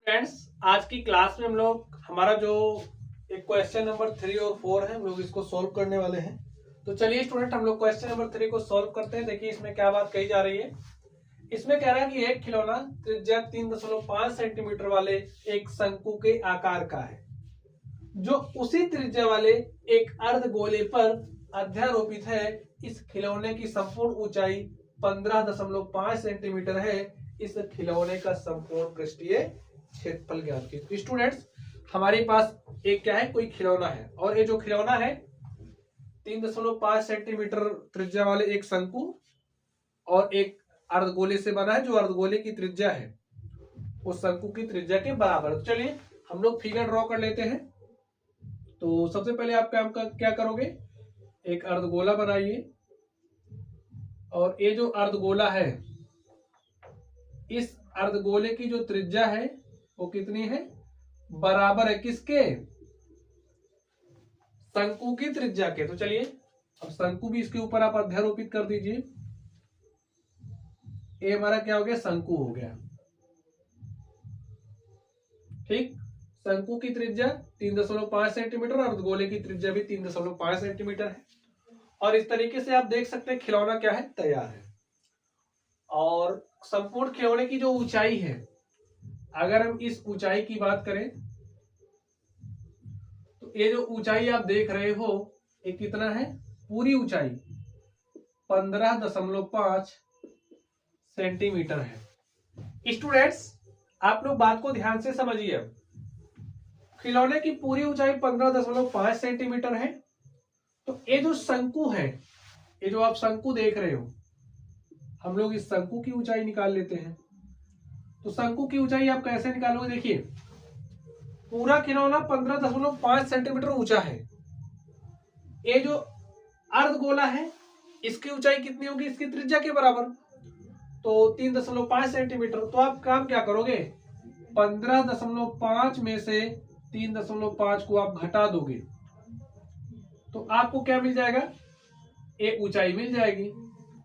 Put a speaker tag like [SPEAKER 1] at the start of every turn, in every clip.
[SPEAKER 1] Friends, आज की class में हम लोग हमारा जो एक क्वेश्चन नंबर 3 और 4 है, हम लोग इसको सॉल्व करने वाले हैं। तो चलिए स्टूडेंट, हम लोग क्वेश्चन नंबर 3 को सॉल्व करते हैं। देखिए इसमें क्या बात कही जा रही है। इसमें कह रहा है कि एक खिलौना त्रिज्या 3.5 सेंटीमीटर वाले एक शंकु के आकार का है, जो उसी त्रिज्या वाले एक अर्धगोले पर अध्यारोपित है। इस खिलौने की संपूर्ण ऊंचाई 15.5 सेंटीमीटर है। इस खिलौने का संपूर्ण पृष्ठीय क्षेत्रफल ज्ञात कीजिए। स्टूडेंट्स, हमारे पास एक क्या है, कोई खिलौना है, और ये जो खिलौना है 3.5 सेंटीमीटर त्रिज्या वाले एक शंकु और एक अर्धगोले से बना है, जो अर्धगोले की त्रिज्या है उस शंकु की त्रिज्या के बराबर। तो चलिए हम लोग फिगर ड्रॉ कर लेते हैं। तो सबसे पहले आप क्या करोगे, एक अर्धगोला बनाइए, और ये जो अर्धगोला है, इस अर्धगोले की जो त्रिज्या है वो कितनी है, बराबर है किसके, शंकु की त्रिज्या के। तो चलिए अब शंकु भी इसके ऊपर आप अध्यारोपित कर दीजिए। ये हमारा क्या हो गया, शंकु हो गया। ठीक, शंकु की त्रिज्या 3.5 सेंटीमीटर और अर्धगोले की त्रिज्या भी 3.5 सेंटीमीटर है। और इस तरीके से आप देख सकते हैं खिलौना क्या है, तैयार है। और संपूर्ण खिलौने की जो ऊंचाई है, अगर हम इस ऊंचाई की बात करें तो ये जो ऊंचाई आप देख रहे हो ये कितना है, पूरी ऊंचाई 15.5 सेंटीमीटर है। स्टूडेंट्स, आप लोग बात को ध्यान से समझिए। खिलौने की पूरी ऊंचाई 15.5 सेंटीमीटर है। तो ये जो शंकु है, ये जो आप शंकु देख रहे हो, हम लोग इस शंकु की ऊंचाई निकाल लेते हैं। तो शंकु की ऊंचाई आप कैसे निकालोगे, देखिए पूरा खिलौना 15.5 सेंटीमीटर ऊंचा है। ये जो अर्धगोला है इसकी ऊंचाई कितनी होगी, इसकी त्रिज्या के बराबर, तो 3.5 सेंटीमीटर। तो आप काम क्या करोगे, 15.5 में से 3.5 को आप घटा दोगे तो आपको क्या मिल जाएगा, ये ऊंचाई मिल जाएगी।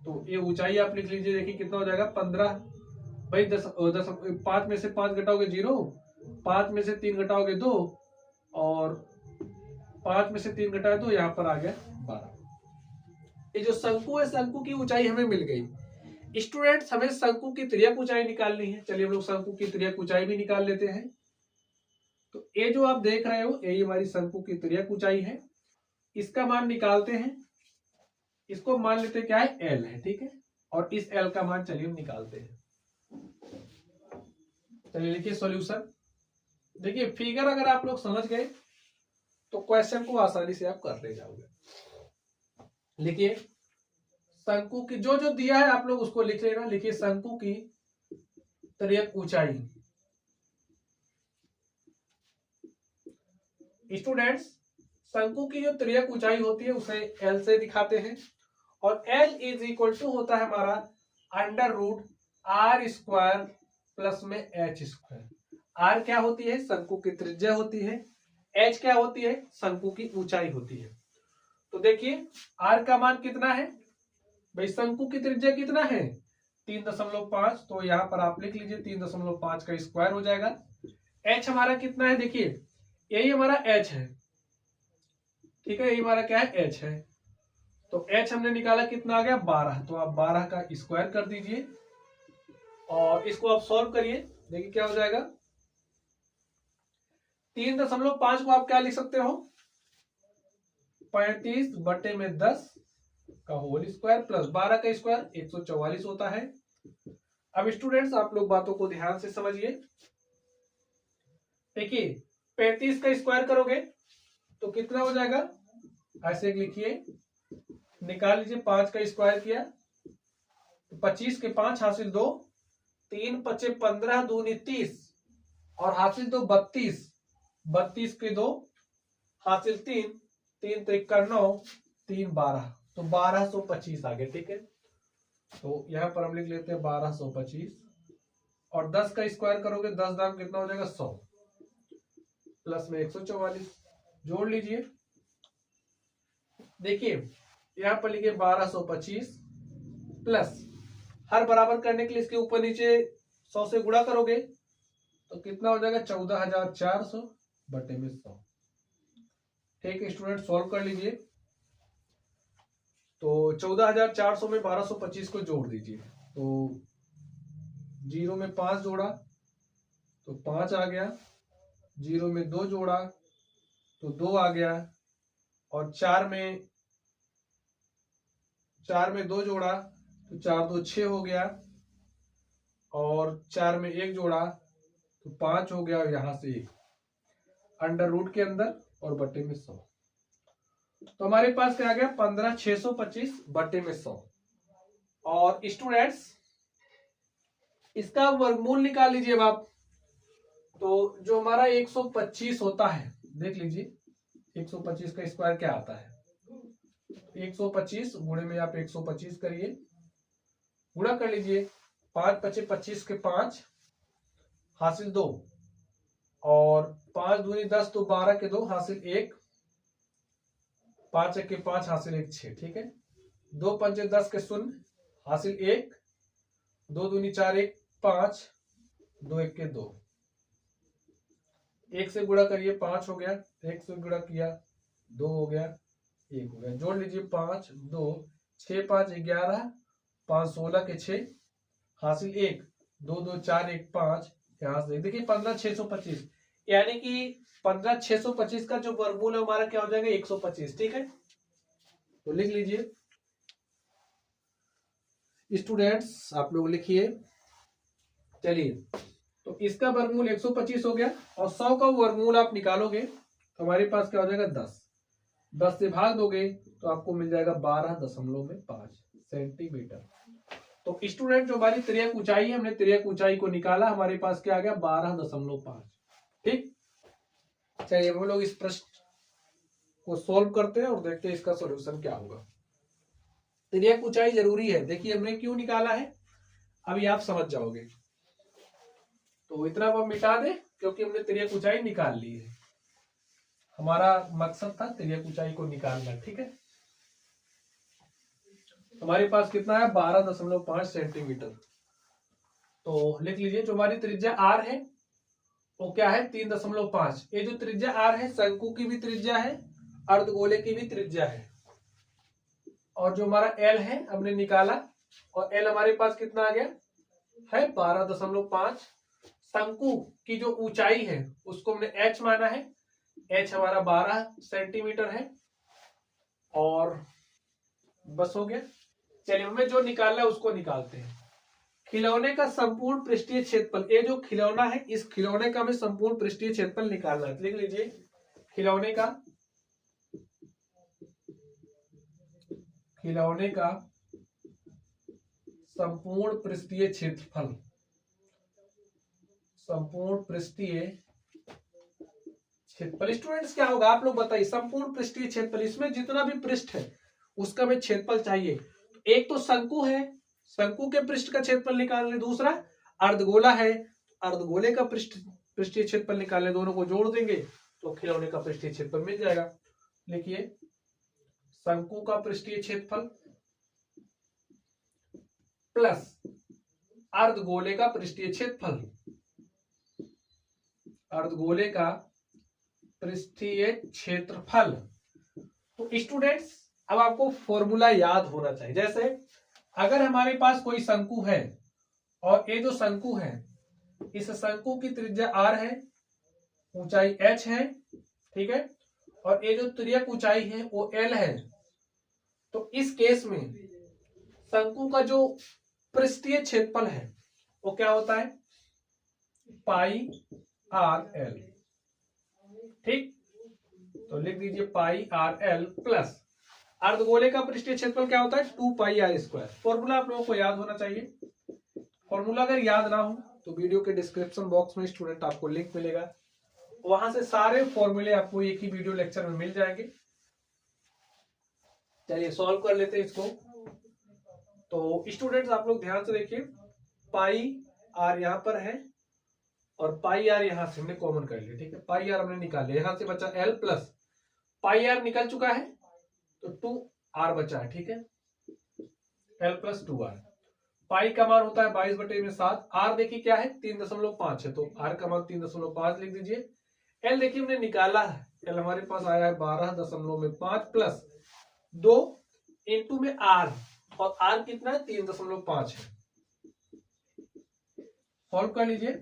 [SPEAKER 1] तो ये ऊंचाई आप लिख लीजिए। देखिए कितना हो जाएगा, 15 भाई 5 में से 5 घटाओगे 0, 5 में से 3 घटाओगे 2, और 5 में से 3 घटाए तो यहाँ पर आ गया 12। ये जो शंकु है, शंकु की ऊंचाई हमें मिल गई। स्टूडेंट्स, हमें शंकु की तिर्यक ऊंचाई निकालनी है। चलिए हम लोग शंकु की तिर्यक ऊंचाई भी निकाल लेते हैं। तो ये जो आप देख रहे हो, यही हमारी शंकु की तिर्यक ऊंचाई है। इसका मान निकालते हैं। इसको मान लेते क्या है, एल है, ठीक है। और इस एल का मान चलिए हम निकालते हैं। चलिए लिखिए सॉल्यूशन। देखिए फिगर अगर आप लोग समझ गए तो क्वेश्चन को आसानी से आप कर ले जाओगे। लिखिए शंकु की जो जो दिया है आप लोग उसको लिख लेना। लिखिए शंकु की तिर्यक ऊंचाई। स्टूडेंट्स, शंकु की जो तिर्यक ऊंचाई होती है उसे एल से दिखाते हैं, और एल इज इक्वल टू होता है हमारा √r² प्लस में h²। आर क्या होती है, शंकु की त्रिज्या होती है। एच क्या होती है, शंकु की ऊंचाई होती है। तो देखिए आर का मान कितना है भाई, शंकु की त्रिज्या कितना है 3.5, तो यहां पर आप लिख लीजिए 3.5 का स्क्वायर हो जाएगा। एच हमारा कितना है, देखिए यही हमारा एच है, ठीक है, यही हमारा क्या है, एच है। तो एच हमने निकाला कितना आ गया, 12। तो आप 12 का स्क्वायर कर दीजिए और इसको आप सॉल्व करिए। देखिए क्या हो जाएगा, 3.5 को आप क्या लिख सकते हो, 35/10 का होल स्क्वायर प्लस 12 का स्क्वायर 144 होता है। अब स्टूडेंट्स आप लोग बातों को ध्यान से समझिए। देखिए 35 का स्क्वायर करोगे तो कितना हो जाएगा, ऐसे लिखिए, निकाल लीजिए। 5 का स्क्वायर किया तो 25 के 5 हासिल 2, 3 5 15 दूनी 30 और हासिल 2 32, 32 के 2 हासिल 3, 3 3 का 9, 3 12, तो 1225 आ गए, ठीक है। तो यहां पर हम लिख लेते हैं 1225, और 10 का स्क्वायर करोगे 10 दाम कितना हो जाएगा, 100 प्लस में 144, जोड़ लीजिए। देखिए यहां पर लिखिए 1225 प्लस, हर बराबर करने के लिए इसके ऊपर नीचे 100 से गुणा करोगे तो कितना हो जाएगा 14,400 बटे में 100। ठीक है स्टूडेंट, सॉल्व कर लीजिए। तो 14,400 में 1225 को जोड़ दीजिए। तो 0 में 5 जोड़ा तो 5 आ गया, 0 में 2 जोड़ा तो 2 आ गया, और 4 में 2 जोड़ा तो 4 2 6 हो गया, और 4 में 1 जोड़ा तो 5 हो गया, और यहां से 1 अंडर रूट के अंदर और बटे में 100। तो हमारे पास क्या आ गया 15,625 बटे में 100। और स्टूडेंट्स इसका वर्गमूल निकाल लीजिए अब आप। तो जो हमारा 125 होता है, देख लीजिए 125 का स्क्वायर क्या आता है। 125 गुणे में आप 125 करिए, गुणा कर लीजिए। 5 पचे 25 के 5 हासिल 2, और 5 दूनी 10 तो 12 के 2 हासिल 1, 5 के 5 हासिल 1 6। ठीक है, 2 पंचे 10 के 0 हासिल 1, 2 दूनी 4 1 5, 2 1 के 2, 1 से गुणा करिए 5 हो गया, 1 से गुणा किया 2 हो गया, 1 हो गया। जोड़ लीजिए 5 2 6 5 11, 5 16 के 6 हासिल 1, 2 2 4 1 5, यहां से देखिए 15,625, यानी कि 15,625 का जो वर्गमूल है हमारा क्या हो जाएगा 125। ठीक है, तो लिख लीजिए स्टूडेंट्स, आप लोग लिखिए। चलिए, तो इसका वर्गमूल 125 हो गया, और 100 का वर्गमूल आप निकालोगे तो हमारे पास क्या हो जाएगा 10। 10 से भाग दोगे तो आपको मिल जाएगा 12.5 सेंटीमीटर। तो स्टूडेंट जो हमारी तिर्यक ऊंचाई है, हमने तिर्यक ऊंचाई को निकाला, हमारे पास क्या आ गया 12.5। ठीक, चलिए हम लोग इस प्रश्न को सॉल्व करते हैं और देखते हैं इसका सॉल्यूशन क्या होगा। तिर्यक ऊंचाई जरूरी है, देखिए हमने क्यों निकाला है अभी आप समझ जाओगे। तो इतना हम मिटा दें क्योंकि हमने तिर्यक ऊंचाई निकाल ली है, हमारा मकसद था तिर्यक ऊंचाई को निकालना। ठीक है, हमारे पास कितना है 12.5 सेंटीमीटर। तो लिख लीजिए जो हमारी त्रिज्या आर है वो क्या है 3.5। ये जो त्रिज्या आर है शंकु की भी त्रिज्या है, अर्धगोले की भी त्रिज्या है, और जो हमारा एल है हमने निकाला, और एल हमारे पास कितना आ गया है 12.5। शंकु की जो ऊंचाई है उसको हमने एच माना है, एच हमारा 12 सेंटीमीटर है, और बस हो गया। चलिए हमें जो निकालना है उसको निकालते हैं। खिलौने का संपूर्ण पृष्ठीय क्षेत्रफल, ये जो खिलौना है इस खिलौने का हमें संपूर्ण पृष्ठीय क्षेत्रफल निकालना है। लिख लीजिए खिलौने का संपूर्ण पृष्ठीय क्षेत्रफल, संपूर्ण पृष्ठीय क्षेत्रफल। स्टूडेंट्स क्या होगा आप लोग बताइए, संपूर्ण पृष्ठीय क्षेत्रफल, इसमें जितना भी पृष्ठ है उसका हमें क्षेत्रफल चाहिए। एक तो शंकु है, शंकु के पृष्ठ का क्षेत्रफल निकालने, दूसरा अर्धगोला है, अर्धगोले का पृष्ठीय क्षेत्रफल निकालने, दोनों को जोड़ देंगे तो खिलौने का पृष्ठीय क्षेत्रफल मिल जाएगा। लिखिए शंकु का पृष्ठीय क्षेत्रफल प्लस अर्धगोले का पृष्ठीय क्षेत्रफल, अर्धगोले का पृष्ठीय क्षेत्रफल। तो स्टूडेंट्स अब आपको फॉर्मूला याद होना चाहिए। जैसे अगर हमारे पास कोई शंकु है और ये जो शंकु है इस शंकु की त्रिज्या r है, ऊंचाई h है, ठीक है, और ये जो तिर्यक ऊंचाई है वो l है, तो इस केस में शंकु का जो पृष्ठीय क्षेत्रफल है वो क्या होता है पाई आर एल। ठीक, तो लिख दीजिए पाई आर एल प्लस अर्धगोले का पृष्ठीय क्षेत्रफल क्या होता है 2 पाई आर स्क्वायर। फॉर्मूला आप लोगों को याद होना चाहिए। फॉर्मूला अगर याद ना हो तो वीडियो के डिस्क्रिप्शन बॉक्स में स्टूडेंट आपको लिंक मिलेगा, वहां से सारे फॉर्मूले आपको एक ही वीडियो लेक्चर में मिल जाएंगे। चलिए सॉल्व कर लेते हैं इसको। तो स्टूडेंट्स आप लोग ध्यान से देखिए, पाई आर यहाँ पर है और पाई आर यहां से हमने कॉमन कर लिया। ठीक है, पाई आर हमने निकाल लिया, यहां से बचा एल प्लस पाई आर निकल चुका है तो 2 आर बचा है। ठीक है, एल प्लस 2 आर। पाई का मान होता है 22/7। आर देखिए क्या है 3.5 है, तो आर का मान 3.5 लिख दीजिए। एल देखिए हमने निकाला है, एल हमारे पास आया है 12.5 प्लस 2 इंटू में आर, और आर कितना है 3.5 है। सॉल्व कर लीजिए।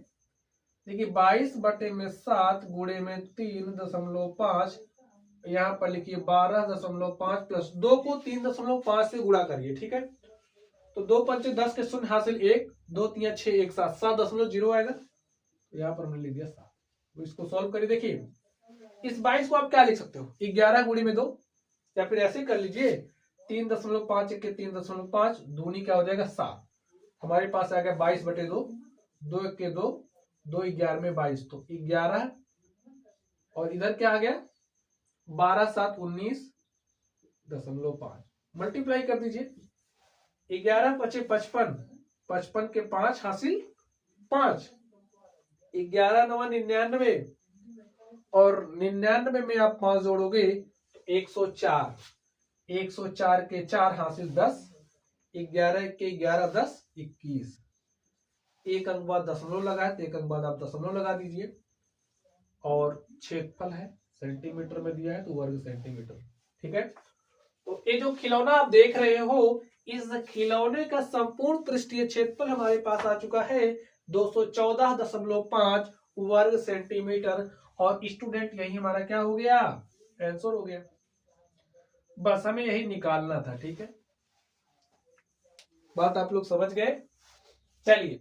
[SPEAKER 1] देखिए 22/7 गुणे में 3.5, यहां पर लिखिए 12.5 प्लस 2 को 3.5 से गुणा करिए, ठीक है। तो 2 पंचे 10 के शून्य हासिल 1, 2 3 6 1 7, 7.0 आएगा, तो यहाँ पर हमने लिख दिया 7। तो इसको सॉल्व करिए। देखिए इस 22 को आप क्या लिख सकते हो, 11 गुणी में 2, या फिर ऐसे कर लीजिए 3.5 के 3.5 दूनी क्या हो जाएगा 7। हमारे पास आ गया 22/2, 2 1 के 2, 2 11 में 22, तो 11, और इधर क्या आ गया 12 7 19.5। मल्टीप्लाई कर दीजिए, 11 पचे 55, 55 के 5 हासिल 5, 11 9 99, और 99 में आप 5 जोड़ोगे तो 104, 104 के 4 हासिल 10, 11 के 11 10 21। एक अंक बाद दशमलव लगा है, तो एक अंक बाद आप दशमलव लगा दीजिए, और क्षेत्रफल है सेंटीमीटर में दिया है तो वर्ग सेंटीमीटर, ठीक है। तो ये जो खिलौना आप देख रहे हो, इस खिलौने का संपूर्ण पृष्ठीय क्षेत्रफल हमारे पास आ चुका है 214.5 वर्ग सेंटीमीटर, और स्टूडेंट यही हमारा क्या हो गया, आंसर हो गया। बस हमें यही निकालना था, ठीक है। बात आप लोग समझ गए। चलिए